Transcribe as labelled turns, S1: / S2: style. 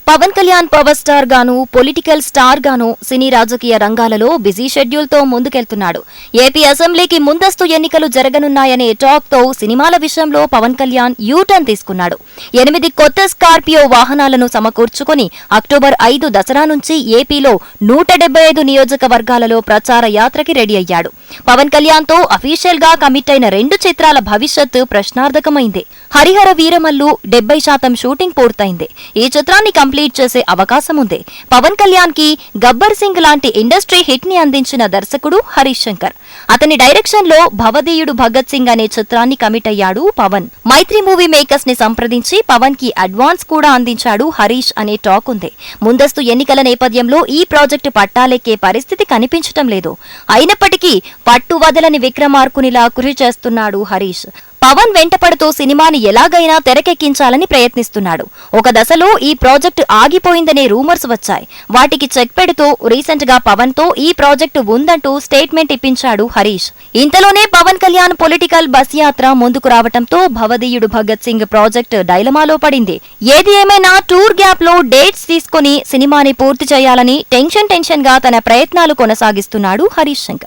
S1: Pawan Kalyan power star గాను political star గాను సినీ రాజకీయ రంగాలలో బిజీ షెడ్యూల్ తో ముందుకెళ్తున్నాడు. ఏపీ అసెంబ్లీకి ముందస్తు ఎన్నికలు జరగనున్నాయనే టాక్ తో సినిమాల విషయంలో పవన్ కళ్యాణ్ యూటర్న్ తీసుకున్నాడు. 8 కొత్త స్కార్పియో వాహనాలను సమకూర్చుకుని అక్టోబర్ 5 దసరా నుంచి ఏపీలో 175 నియోజకవర్గాలలో ప్రచార యాత్రకి రెడీ అయ్యాడు. పవన్ కళ్యాణ్ తో అఫీషియల్ గా కమిట్ అయిన 2 చిత్రాల భవిష్యత్తు ప్రశ్నార్థకమైంది. హరిహర వీరమల్లు 70% షూటింగ్ పూర్తయింది. ఈ చిత్రాన్ని కంప్లీట్ చేసే అవకాశం ఉంది. పవన్ కళ్యాణ్ కి గబ్బర్ సింగ్ లాంటి ఇండస్ట్రీ హిట్ ని అందించిన దర్శకుడు హరీష్ శంకర్. అతని డైరెక్షన్ లో భవదీయుడు భగత్ సింగ్ అనే చిత్రాన్ని కమిట్ అయ్యాడు పవన్. మైత్రి మూవీ మేకర్స్ ని సంప్రదించి పవన్ కి అడ్వాన్స్ కూడా అందించాడు హరీష్ అనే టాక్ ఉంది. ముందస్తు ఎన్నికల నేపథ్యంలో ఈ ప్రాజెక్టు పట్టాలెక్కే పరిస్థితి కనిపించటం లేదు. అయినప్పటికీ పట్టు వదలని విక్రమార్కునిలా కృషి చేస్తున్నాడు హరీష్. పవన్ వెంటపడుతూ సినిమాని ఎలాగైనా తెరకెక్కించాలని ప్రయత్నిస్తున్నాడు. ఒక దశలో ఈ ప్రాజెక్టు ఆగిపోయిందనే రూమర్స్ వచ్చాయి. వాటికి చెక్ పెడుతూ రీసెంట్ గా పవన్ తో ఈ ప్రాజెక్టు ఉందంటూ స్టేట్మెంట్ ఇప్పించాడు హరీష్. ఇంతలోనే పవన్ కళ్యాణ్ పొలిటికల్ బస్ యాత్ర ముందుకు రావటంతో భవదీయుడు భగత్ సింగ్ ప్రాజెక్టు డైలమాలో పడింది. ఏది ఏమైనా టూర్ గ్యాప్ లో డేట్స్ తీసుకుని సినిమాని పూర్తి చేయాలని టెన్షన్ గా తన ప్రయత్నాలు కొనసాగిస్తున్నాడు హరీష్ శంకర్.